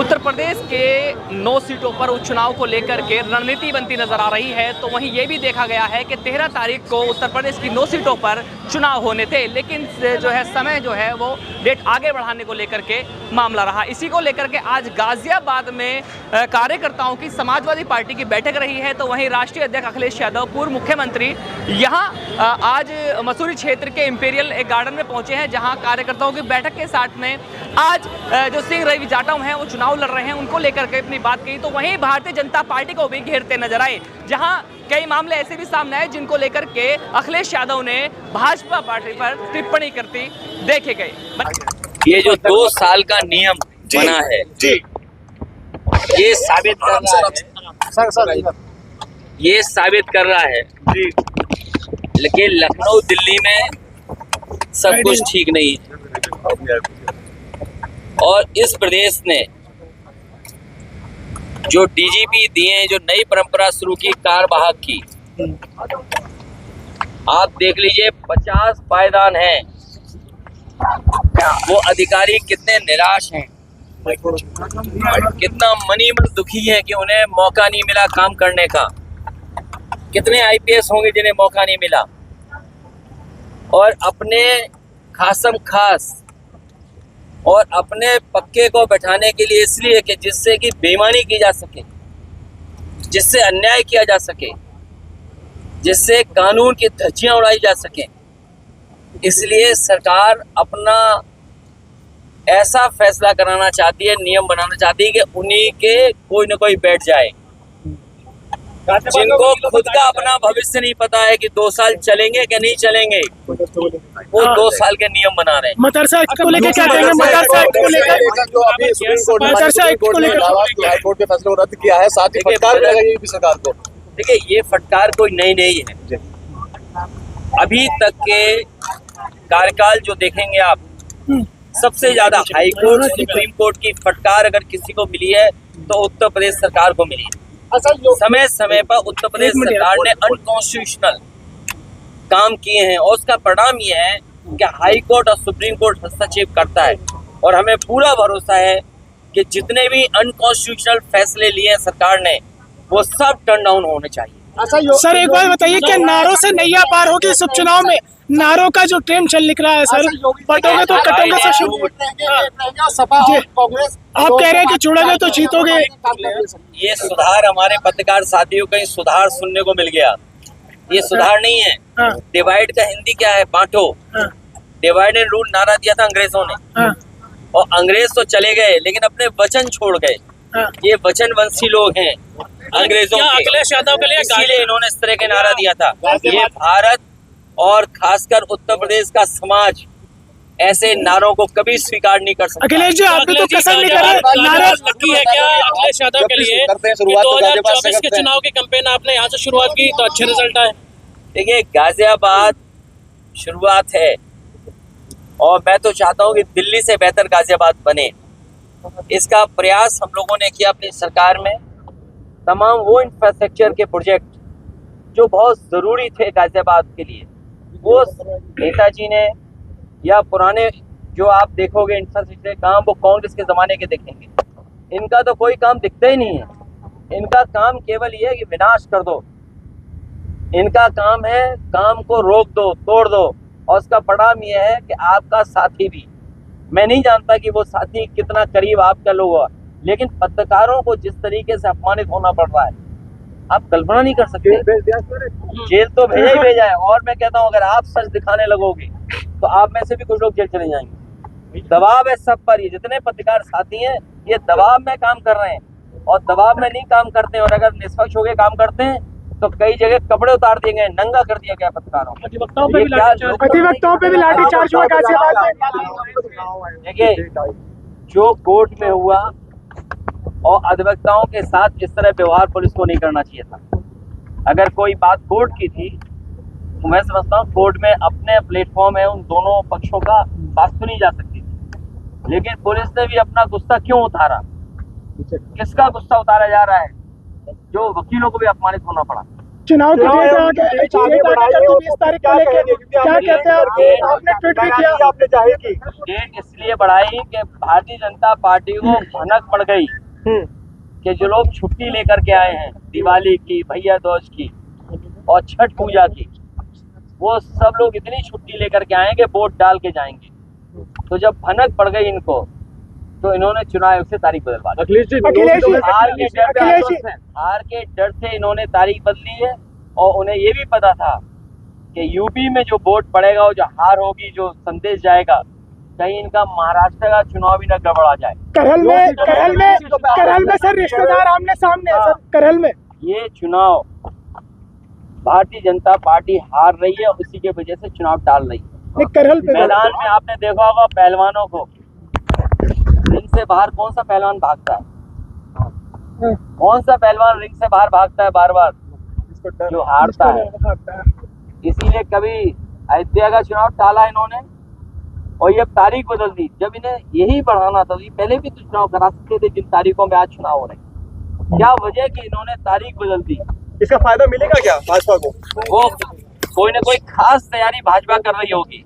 उत्तर प्रदेश के 9 सीटों पर उपचुनाव को लेकर के रणनीति बनती नजर आ रही है। तो वहीं ये भी देखा गया है कि 13 तारीख को उत्तर प्रदेश की 9 सीटों पर चुनाव होने थे, लेकिन जो है समय जो है वो डेट आगे बढ़ाने को लेकर के मामला रहा। इसी को लेकर के आज गाजियाबाद में कार्यकर्ताओं की समाजवादी पार्टी की बैठक रही है। तो वहीं राष्ट्रीय अध्यक्ष अखिलेश यादव, पूर्व मुख्यमंत्री, यहाँ आज मसूरी क्षेत्र के इंपीरियल एक गार्डन में पहुंचे हैं, जहां कार्यकर्ताओं की बैठक के साथ में आज जो सिंह रवि जाटव हैं वो चुनाव लड़ रहे हैं, उनको लेकर के अपनी बात कही। तो वहीं भारतीय जनता पार्टी को भी घेरते नजर आए, जहां कई मामले ऐसे भी सामने आए जिनको लेकर के अखिलेश यादव ने भाजपा पार्टी पर टिप्पणी करती देखे गए। ये जो 2 साल का नियम बना है ये साबित कर रहा है, ये साबित कर रहा है लेकिन लखनऊ दिल्ली में सब कुछ ठीक नहीं है। और इस प्रदेश ने जो डीजीपी दिए, जो नई परंपरा शुरू की कारवाहक की, आप देख लीजिए 50 पायदान हैं। वो अधिकारी कितने निराश हैं, कितना मनी मन दुखी है कि उन्हें मौका नहीं मिला काम करने का। कितने आईपीएस होंगे जिन्हें मौका नहीं मिला, और अपने खासम खास और अपने पक्के को बैठाने के लिए, इसलिए कि जिससे कि बेईमानी की जा सके, जिससे अन्याय किया जा सके, जिससे कानून की धज्जियां उड़ाई जा सके, इसलिए सरकार अपना ऐसा फैसला कराना चाहती है, नियम बनाना चाहती है कि उन्हीं के कोई न कोई बैठ जाए, जिनको खुद का अपना भविष्य नहीं पता है कि 2 साल चलेंगे कि नहीं चलेंगे, वो 2 साल के नियम बना रहे हैं। मदरसा एक्ट को लेकर क्या कहेंगे? मदरसा एक्ट को लेकर जो अभी सुप्रीम कोर्ट के फैसले को रद्द किया है, साथ ही फटकार भी सरकार को। देखिए, ये फटकार कोई नई नहीं है। अभी तक के कार्यकाल जो देखेंगे आप, सबसे ज्यादा हाई कोर्ट, सुप्रीम कोर्ट की फटकार अगर किसी को मिली है तो उत्तर प्रदेश सरकार को मिली है। समय समय पर उत्तर प्रदेश सरकार ने अनकॉन्स्टिट्यूशनल काम किए हैं, और उसका परिणाम ये है कि हाई कोर्ट और सुप्रीम कोर्ट हस्तक्षेप करता है। और हमें पूरा भरोसा है कि जितने भी अनकॉन्स्टिट्यूशनल फैसले लिए हैं सरकार ने, वो सब टर्न डाउन होने चाहिए। सर एक बात बताइए कि नारों से नैया पार होगी इस उपचुनाव में? नारों का जो ट्रेंड चल निकला है सर, बटोगे तो कटोगे से शुरू। आप कह रहे हैं कि जुड़ोगे तो जीतोगे। ये सुधार हमारे पत्रकार साथियों का सुधार सुनने को मिल गया। ये सुधार नहीं है। डिवाइड का हिंदी क्या है? बांटो। डिवाइड एंड रूल नारा दिया था अंग्रेजों ने, और अंग्रेज तो चले गए लेकिन अपने वचन छोड़ गए। ये वचनवंशी लोग हैं अंग्रेजों के। अखिलेश यादव के लिए इसीलिए इन्होंने इस तरह के नारा दिया था। ये भारत और खासकर उत्तर प्रदेश का समाज ऐसे नारों को कभी स्वीकार नहीं कर सकता। अखिलेश जी, आप भी तो कसर नहीं कर रहे। नारा लकी है क्या अखिलेश यादव के लिए कि 2024 के चुनाव की कैंपेन आपने यहाँ से शुरुआत की तो अच्छे रिजल्ट आए? देखिए, गाजियाबाद शुरुआत है, और मैं तो चाहता हूँ कि दिल्ली से बेहतर गाजियाबाद बने। इसका प्रयास हम लोगों ने किया अपनी सरकार में। तमाम वो इंफ्रास्ट्रक्चर के प्रोजेक्ट जो बहुत ज़रूरी थे गाजियाबाद के लिए, वो नेताजी ने, या पुराने जो आप देखोगे इंफ्रास्ट्रक्चर काम, वो कांग्रेस के ज़माने के देखेंगे। इनका तो कोई काम दिखता ही नहीं है। इनका काम केवल ये है कि विनाश कर दो। इनका काम है काम को रोक दो, तोड़ दो, और उसका परिणाम ये है कि आपका साथी भी, मैं नहीं जानता कि वो साथी कितना करीब आपका लोग हुआ, लेकिन पत्रकारों को जिस तरीके से अपमानित होना पड़ रहा है, आप कल्पना नहीं कर सकते। जेल तो भेजा ही भेजा है। और मैं कहता हूँ, अगर आप सच दिखाने लगोगे तो आप में से भी कुछ लोग जेल चले जाएंगे। दबाव है सब पर। ये जितने पत्रकार साथी हैं, ये दबाव में काम कर रहे हैं, और दबाव में नहीं काम करते, और अगर निष्पक्ष होकर काम करते हैं तो कई जगह कपड़े उतार दिए गए, नंगा कर दिया गया पत्रकारों को। अधिवक्ताओं पे भी लाठीचार्ज हुआ गाजियाबाद में। देखिए, जो कोर्ट में हुआ, और अधिवक्ताओं के साथ इस तरह व्यवहार पुलिस को नहीं करना चाहिए था। अगर कोई बात कोर्ट की थी तो मैं समझता हूँ कोर्ट में अपने प्लेटफॉर्म है, उन दोनों पक्षों का बात सुनी जा सकती थी। लेकिन पुलिस ने भी अपना गुस्सा क्यों उतारा? किसका गुस्सा उतारा जा रहा है? जो वकीलों को भी अपमानित होना पड़ा। चुनाव की डेट आगे 20 तारीख को लेकर क्या कहते हैं आपने ट्वीट भी किया आपने जाहिर की डेट इसलिए बढ़ाई कि भारतीय जनता पार्टी को भनक पड़ गई कि जो लोग छुट्टी लेकर के आए हैं दिवाली की, भैया दूज की और छठ पूजा की, वो सब लोग इतनी छुट्टी लेकर के आएंगे वोट डाल के जाएंगे। तो जब भनक पड़ गई इनको तो इन्होंने चुनाव आयोग से तारीख बदलवा दी। हार के डर से इन्होंने तारीख बदली है और उन्हें ये भी पता था कि यूपी में जो वोट पड़ेगा वो जो हार होगी, जो संदेश जाएगा, कहीं इनका महाराष्ट्र का चुनाव भी न गड़बड़ा जाए। करहल में सर रिश्तेदार आमने सामने है सर करहल में। ये चुनाव भारतीय जनता पार्टी हार रही है, उसी के वजह से चुनाव टाल रही है। करहल मैदान में आपने देखा होगा पहलवानों को, रिंग से बाहर कौन सा पहलवान भागता है? कौन सा पहलवान रिंग से बाहर भागता है बार बार? जो हारता है। इसीलिए कभी अयोध्या का चुनाव टाला इन्होंने और ये तारीख बदल दी। जब इन्हें यही बढ़ाना था, ये पहले भी तो चुनाव करा सकते थे जिन तारीखों में आज चुनाव हो रहे हैं। क्या वजह कि इन्होंने तारीख बदल दी? इसका फायदा मिलेगा क्या भाजपा को? वो कोई ना कोई खास तैयारी भाजपा कर रही होगी।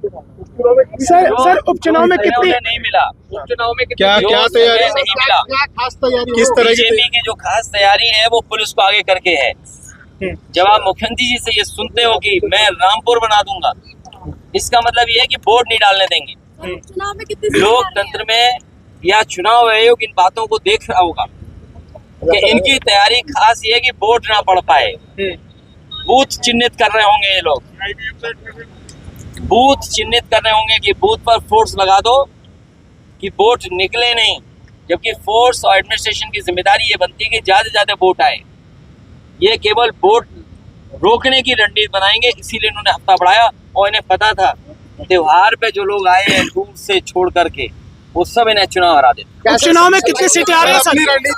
सर उपचुनाव में कितनी नहीं मिला, उपचुनाव में क्या तैयारी नहीं मिला? खास तैयारी किस तरह बीजेपी की जो खास तैयारी है वो पुलिस को आगे करके है। जब आप मुख्यमंत्री जी से ये सुनते हो कि मैं रामपुर बना दूंगा, इसका मतलब ये है कि वोट नहीं डालने देंगे। चुनाव में कितनी लोकतंत्र में या चुनाव आयोग इन बातों को देख रहा होगा कि इनकी तैयारी खास ये है कि वोट ना पड़ पाए। बूथ चिन्हित कर रहे होंगे ये लोग, बूथ चिन्हित कर रहे होंगे कि बूथ पर फोर्स लगा दो कि वोट निकले नहीं, जबकि फोर्स और एडमिनिस्ट्रेशन की जिम्मेदारी ये बनती है कि ज्यादा से ज्यादा वोट आए। ये केवल वोट रोकने की रणनीति बनाएंगे, इसीलिए इन्होंने हफ्ता बढ़ाया। और इन्हें पता था त्योहार पे जो लोग आए हैं दूर से छोड़ करके, वो सब इन्हें चुनाव हरा देते। उपचुनाव में कितनी सीटें आ रही है सर?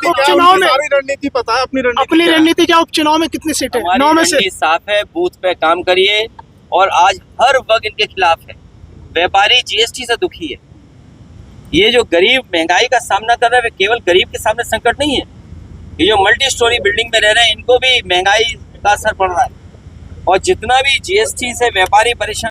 उपचुनाव में रणनीति पता है? अपनी रणनीति क्या? उपचुनाव में कितनी सीटें? 9 में से। साफ है, बूथ पे काम करिए। और आज हर वर्ग इनके खिलाफ है। व्यापारी जीएसटी से दुखी है। ये जो गरीब महंगाई का सामना कर रहे हैं, केवल गरीब के सामने संकट नहीं है, ये जो मल्टी स्टोरी बिल्डिंग में रह रहे हैं इनको भी महंगाई का असर पड़ रहा है। और जितना भी जीएसटी से व्यापारी परेशान